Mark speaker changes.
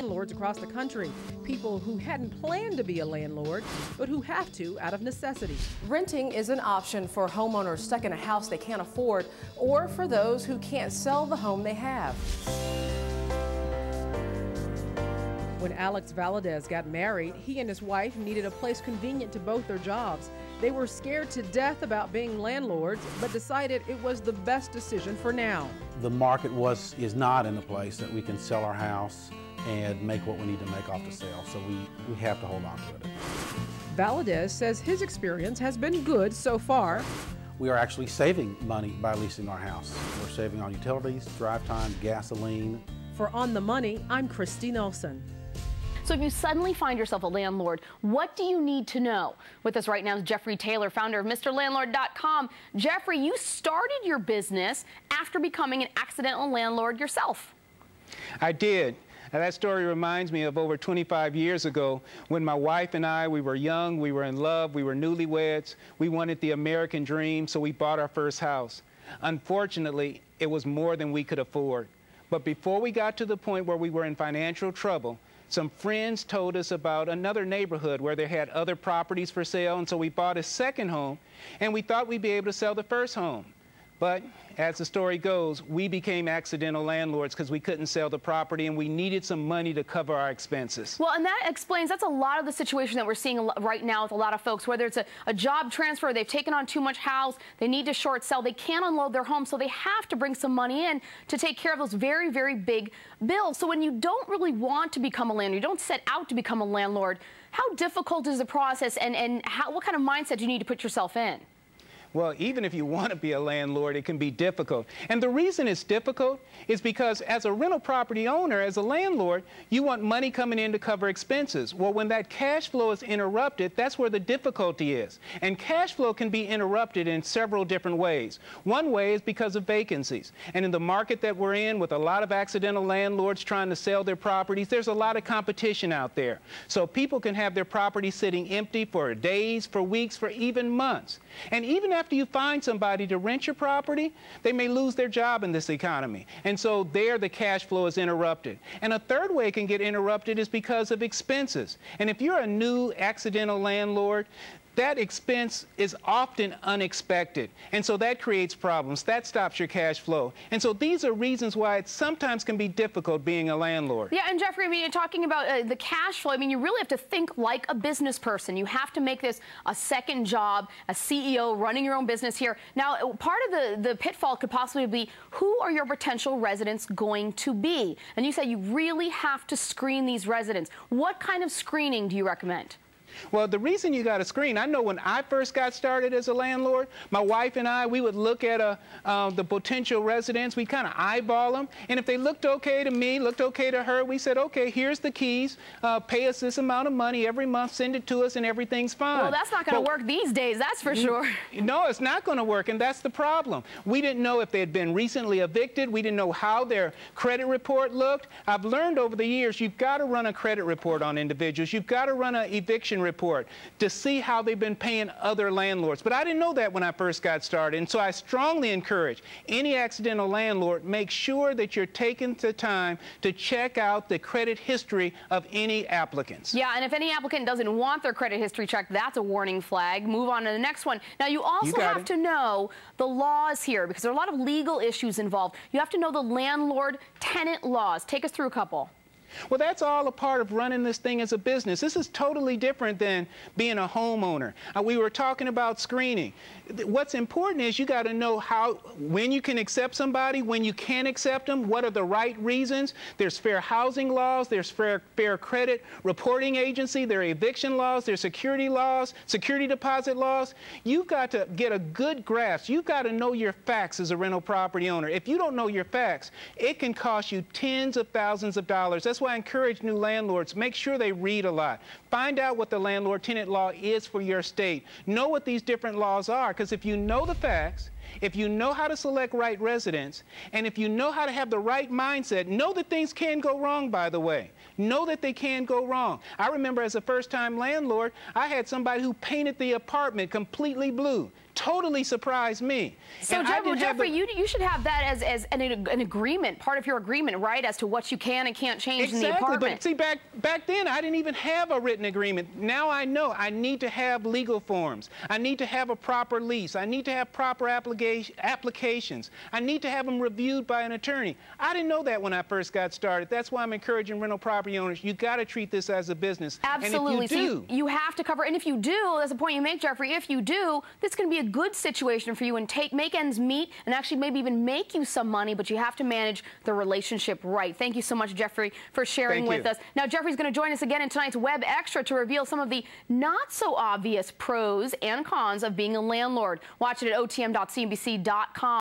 Speaker 1: landlords across the country, people who hadn't planned to be a landlord, but who have to out of necessity.
Speaker 2: Renting is an option for homeowners stuck in a house they can't afford, or for those who can't sell the home they have.
Speaker 1: When Alex Valadez got married, he and his wife needed a place convenient to both their jobs. They were scared to death about being landlords, but decided it was the best decision for now.
Speaker 3: The market is not in a place that we can sell our house and make what we need to make off the sale, so we have to hold on to it.
Speaker 1: Valadez says his experience has been good so far.
Speaker 3: We are actually saving money by leasing our house. We're saving on utilities, drive time, gasoline.
Speaker 1: For On the Money, I'm Christy Nelson.
Speaker 4: So if you suddenly find yourself a landlord, what do you need to know? With us right now is Jeffrey Taylor, founder of MrLandlord.com. Jeffrey, you started your business after becoming an accidental landlord yourself.
Speaker 5: I did. Now, that story reminds me of over 25 years ago when my wife and I, we were young, we were in love, we were newlyweds. We wanted the American dream, so we bought our first house. Unfortunately, it was more than we could afford. But before we got to the point where we were in financial trouble, some friends told us about another neighborhood where they had other properties for sale, and so we bought a second home, and we thought we'd be able to sell the first home. But as the story goes, we became accidental landlords because we couldn't sell the property and we needed some money to cover our expenses.
Speaker 4: Well, and that explains, that's a lot of the situation that we're seeing right now with a lot of folks, whether it's a job transfer, they've taken on too much house, they need to short sell, they can't unload their home, so they have to bring some money in to take care of those very, very big bills. So when you don't really want to become a landlord, you don't set out to become a landlord, how difficult is the process and what kind of mindset do you need to put yourself in?
Speaker 5: Well, even if you want to be a landlord, it can be difficult. And the reason it's difficult is because as a rental property owner, as a landlord, you want money coming in to cover expenses. Well, when that cash flow is interrupted, that's where the difficulty is. And cash flow can be interrupted in several different ways. One way is because of vacancies. And in the market that we're in, with a lot of accidental landlords trying to sell their properties, there's a lot of competition out there. So people can have their property sitting empty for days, for weeks, for even months. And even after you find somebody to rent your property, they may lose their job in this economy. And so there the cash flow is interrupted. And a third way it can get interrupted is because of expenses. And if you're a new accidental landlord, that expense is often unexpected. And so that creates problems. That stops your cash flow. And so these are reasons why it sometimes can be difficult being a landlord.
Speaker 4: Yeah, and Jeffrey, I mean, you're talking about the cash flow. I mean, you really have to think like a business person. You have to make this a second job, a CEO, running your own business here. Now, part of the pitfall could possibly be, who are your potential residents going to be? And you say you really have to screen these residents. What kind of screening do you recommend?
Speaker 5: Well, the reason you got to screen, I know when I first got started as a landlord, my wife and I, we would look at the potential residents. We kind of eyeball them. And if they looked okay to me, looked okay to her, we said, okay, here's the keys. Pay us this amount of money every month, send it to us, and everything's fine.
Speaker 4: Well, that's not going to work these days, that's for sure.
Speaker 5: No, it's not going to work, and that's the problem. We didn't know if they had been recently evicted. We didn't know how their credit report looked. I've learned over the years, you've got to run a credit report on individuals. You've got to run an eviction report to see how they've been paying other landlords. But I didn't know that when I first got started, and so I strongly encourage any accidental landlord, make sure that you're taking the time to check out the credit history of any applicants.
Speaker 4: Yeah, and if any applicant doesn't want their credit history checked, that's a warning flag. Move on to the next one. Now, you also have to know the laws here, because there are a lot of legal issues involved. You have to know the landlord-tenant laws. Take us through a couple.
Speaker 5: Well, that's all a part of running this thing as a business. This is totally different than being a homeowner. We were talking about screening. What's important is you got to know when you can accept somebody, when you can't accept them, what are the right reasons. There's fair housing laws, there's fair credit reporting agency, there are eviction laws, there's security laws, security deposit laws. You've got to get a good grasp. You've got to know your facts as a rental property owner. If you don't know your facts, it can cost you tens of thousands of dollars. That's why I encourage new landlords, make sure they read a lot. Find out what the landlord-tenant law is for your state. Know what these different laws are, because if you know the facts, if you know how to select right residents, and if you know how to have the right mindset, know that things can go wrong, by the way. Know that they can go wrong. I remember as a first-time landlord, I had somebody who painted the apartment completely blue. totally surprised me.
Speaker 4: So, Jeffrey, you should have that as an agreement, part of your agreement, right, as to what you can and can't change in the apartment.
Speaker 5: But see, back then, I didn't even have a written agreement. Now I know I need to have legal forms. I need to have a proper lease. I need to have proper applications. I need to have them reviewed by an attorney. I didn't know that when I first got started. That's why I'm encouraging rental property owners. You got to treat this as a business.
Speaker 4: Absolutely.
Speaker 5: And if you do,
Speaker 4: so you have to cover, and if you do, that's the point you make, Jeffrey, if you do, this can be a good situation for you and make ends meet and actually maybe even make you some money, but you have to manage the relationship right. Thank you so much, Jeffrey, for sharing with us. Now, Jeffrey's going to join us again in tonight's Web Extra to reveal some of the not so obvious pros and cons of being a landlord. Watch it at otm.cnbc.com.